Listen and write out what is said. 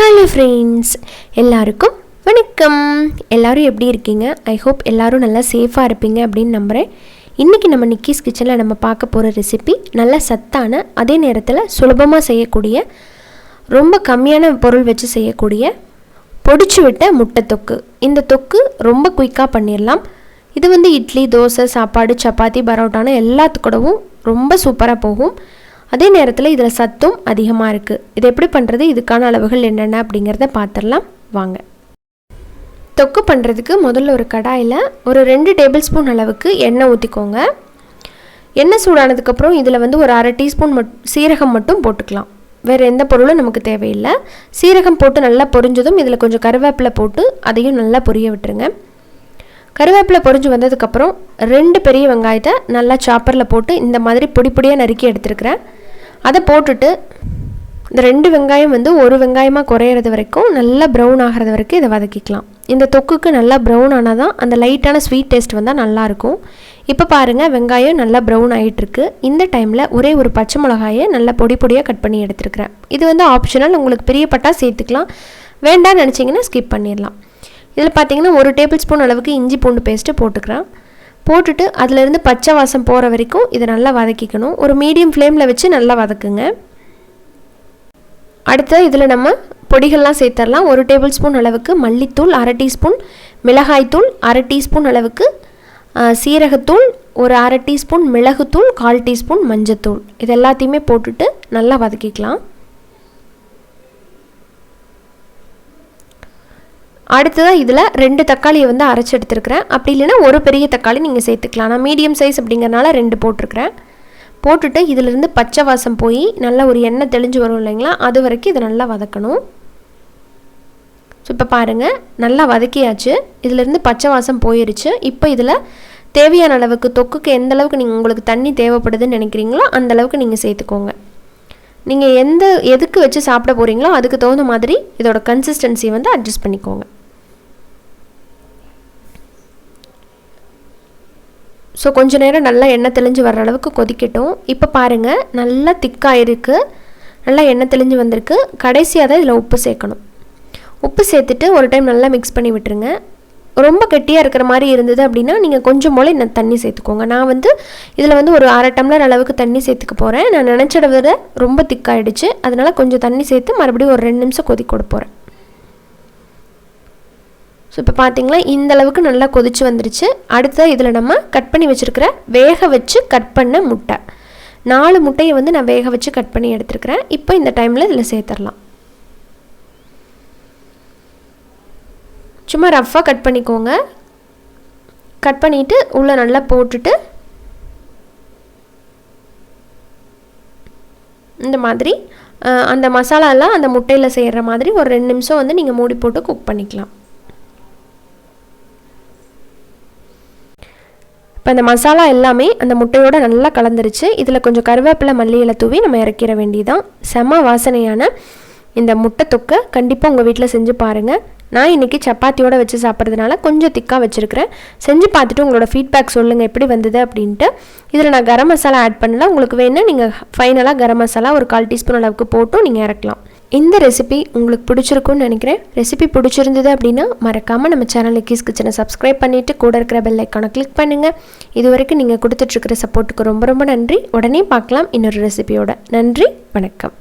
Hello friends, எல்லாருக்கும் வணக்கம். எல்லோரும் எப்படி இருக்கீங்க? ஐ ஹோப் எல்லோரும் நல்லா சேஃபாக இருப்பீங்க அப்படின்னு நம்புகிறேன். இன்றைக்கி நம்ம நிக்கிஸ் கிச்சனில் நம்ம பார்க்க போகிற ரெசிபி நல்ல சத்தான, அதே நேரத்தில் சுலபமாக செய்யக்கூடிய, ரொம்ப கம்மியான பொருள் வச்சு செய்யக்கூடிய பொடிச்சு விட்ட முட்டை தொக்கு. இந்த தொக்கு ரொம்ப குயிக்காக பண்ணிடலாம். இது இட்லி, தோசை, சாப்பாடு, சப்பாத்தி, பரோட்டான எல்லாத்துக்கூடவும் ரொம்ப சூப்பராக போகும். அதே நேரத்தில் இதில் சத்தும் அதிகமாக இருக்குது. இது எப்படி பண்ணுறது, இதுக்கான அளவுகள் என்னென்ன அப்படிங்கிறத பார்த்துடலாம் வாங்க. தொக்கு பண்ணுறதுக்கு முதல்ல ஒரு கடாயில் ஒரு 2 டேபிள் ஸ்பூன் அளவுக்கு எண்ணெய் ஊற்றிக்கோங்க. எண்ணெய் சூடானதுக்கப்புறம் இதில் ஒரு அரை டீஸ்பூன் சீரகம் மட்டும் போட்டுக்கலாம். வேறு எந்த பொருளும் நமக்கு தேவையில்லை. சீரகம் போட்டு நல்லா பொரிஞ்சதும் இதில் கொஞ்சம் கருவேப்பிலை போட்டு அதையும் நல்லா பொரிய விட்டுருங்க. கருவேப்பிலை பொரிஞ்சு வந்ததுக்கப்புறம் 2 பெரிய வெங்காயத்தை நல்லா சாப்பரில் போட்டு இந்த மாதிரி பொடி பொடியாக நறுக்கி எடுத்துருக்கிறேன். அதை போட்டுட்டு இந்த 2 வெங்காயம் ஒரு வெங்காயமாக குறையிறது வரைக்கும் நல்லா ப்ரௌன் ஆகிறது வரைக்கும் இதை வதக்கிக்கலாம். இந்த தொக்குக்கு நல்லா ப்ரௌன் ஆனால் தான் அந்த லைட்டான ஸ்வீட் டேஸ்ட் வந்தால் நல்லாயிருக்கும். இப்போ பாருங்கள், வெங்காயம் நல்லா ப்ரௌன் ஆகிட்டுருக்கு. இந்த டைமில் ஒரே ஒரு பச்சை மிளகாயை நல்லா பொடி பொடியாக கட் பண்ணி எடுத்துருக்கிறேன். இது ஆப்ஷனல், உங்களுக்கு பிரியப்பட்டால் சேர்த்துக்கலாம், வேண்டாம்னு நினச்சிங்கன்னா ஸ்கிப் பண்ணிடலாம். இதில் பார்த்திங்கன்னா 1 டேபிள் ஸ்பூன் அளவுக்கு இஞ்சி பூண்டு பேஸ்ட்டு போட்டுக்கிறேன். போட்டுட்டு அதிலேருந்து பச்சை வாசம் போகிற வரைக்கும் இதை நல்லா வதக்கிக்கணும். ஒரு மீடியம் ஃப்ளேமில் வச்சு நல்லா வதக்குங்க. அடுத்து இதில் நம்ம பொடிகள்லாம் சேர்த்துடலாம். 1 டேபிள் ஸ்பூன் அளவுக்கு மல்லித்தூள், அரை டீஸ்பூன் மிளகாய்த்தூள், அரை டீஸ்பூன் அளவுக்கு சீரகத்தூள், ஒரு அரை டீஸ்பூன் மிளகுத்தூள், 1/4 டீஸ்பூன் மஞ்சத்தூள், இது எல்லாத்தையுமே போட்டுட்டு நல்லா வதக்கிக்கலாம். அடுத்ததாக இதில் 2 தக்காளியை அரைச்சி எடுத்துருக்கிறேன். அப்படி இல்லைன்னா ஒரு பெரிய தக்காளி நீங்கள் சேர்த்துக்கலாம். நான் மீடியம் சைஸ் அப்படிங்கிறனால 2 போட்டிருக்கிறேன். போட்டுட்டு இதிலிருந்து பச்சை வாசம் போய் நல்லா ஒரு எண்ணெய் தெளிஞ்சு வரும் இல்லைங்களா, அது வரைக்கும் இதை நல்லா வதக்கணும். ஸோ இப்போ பாருங்கள், நல்லா வதக்கியாச்சு. இதிலேருந்து பச்சை வாசம் போயிருச்சு. இப்போ இதில் தேவையான அளவுக்கு, தொக்குக்கு எந்த அளவுக்கு உங்களுக்கு தண்ணி தேவைப்படுதுன்னு நினைக்கிறீங்களோ அந்த அளவுக்கு நீங்கள் சேர்த்துக்கோங்க. நீங்கள் எதுக்கு வச்சு சாப்பிட போகிறீங்களோ அதுக்கு தகுந்த மாதிரி இதோட கன்சிஸ்டன்சி அட்ஜஸ்ட் பண்ணிக்கோங்க. ஸோ கொஞ்சம் நேரம் நல்லா எண்ணெய் தெளிஞ்சு வர்ற அளவுக்கு கொதிக்கட்டும். இப்போ பாருங்கள், நல்லா திக்காக இருக்குது, நல்லா எண்ணெய் தெளிஞ்சு வந்திருக்கு. கடைசியாக தான் இதில் உப்பு சேர்க்கணும். உப்பு சேர்த்துட்டு ஒரு டைம் நல்லா மிக்ஸ் பண்ணி விட்டுருங்க. ரொம்ப கெட்டியாக இருக்கிற மாதிரி இருந்தது அப்படின்னா நீங்கள் கொஞ்சம் போல் இன்னும் தண்ணி சேர்த்துக்கோங்க. நான் இதில் ஒரு அரை டம்ளர் அளவுக்கு தண்ணி சேர்த்துக்க போகிறேன். நான் நினச்சதை விட ரொம்ப திக்காயிடுச்சு, அதனால் கொஞ்சம் தண்ணி சேர்த்து மறுபடியும் ஒரு 2 நிமிஷம் கொதிக்க விட போகிறேன். ஸோ இப்போ பார்த்திங்களா, இந்த அளவுக்கு நல்லா கொதிச்சு வந்துருச்சு. அடுத்தது இதில் நம்ம கட் பண்ணி வச்சுருக்கிற வேக வச்சு கட் பண்ண முட்டை, 4 முட்டையை நான் வேக வச்சு கட் பண்ணி எடுத்துருக்கிறேன். இப்போ இந்த டைமில் இதில் சேர்த்துடலாம். சும்மா ரஃப்பாக கட் பண்ணிக்கோங்க. கட் பண்ணிவிட்டு உள்ளே நல்லா போட்டுட்டு இந்த மாதிரி அந்த மசாலாலாம் அந்த முட்டையில் செய்கிற மாதிரி ஒரு 2 நிமிஷம் நீங்கள் மூடி போட்டு குக் பண்ணிக்கலாம். இப்போ அந்த மசாலா எல்லாமே அந்த முட்டையோடு நல்லா கலந்துருச்சு. இதில் கொஞ்சம் கருவேப்பிலை, மல்லியில தூவி நம்ம இறக்கிற வேண்டியதான். செம வாசனையான இந்த முட்டை தொக்கை கண்டிப்பாக உங்கள் வீட்டில் செஞ்சு பாருங்கள். நான் இன்றைக்கி சப்பாத்தியோடு வச்சு சாப்பிட்றதுனால கொஞ்சம் திக்காக வச்சுருக்கிறேன். செஞ்சு பார்த்துட்டு உங்களோட ஃபீட்பேக் சொல்லுங்கள் எப்படி வந்தது அப்படின்ட்டு. இதில் நான் கரம் மசாலா ஆட் பண்ணல. உங்களுக்கு வேணால் நீங்கள் ஃபைனலாக கரம் மசாலா ஒரு 1/4 டீஸ்பூன் அளவுக்கு போட்டும் நீங்கள் இறக்கலாம். இந்த ரெசிபி உங்களுக்கு பிடிச்சிருக்குன்னு நினைக்கிறேன். ரெசிபி பிடிச்சிருந்தது அப்படின்னா மறக்காமல் நம்ம சேனல் நிக்கிஸ் கிச்சனை சப்ஸ்கிரைப் பண்ணிவிட்டு கூட இருக்கிற பெல் ஐக்கானை கிளிக் பண்ணுங்கள். இது வரைக்கும் நீங்கள் கொடுத்துட்ருக்கிற சப்போர்ட்டுக்கு ரொம்ப ரொம்ப நன்றி. உடனே பார்க்கலாம் இன்னொரு ரெசிபியோட. நன்றி, வணக்கம்.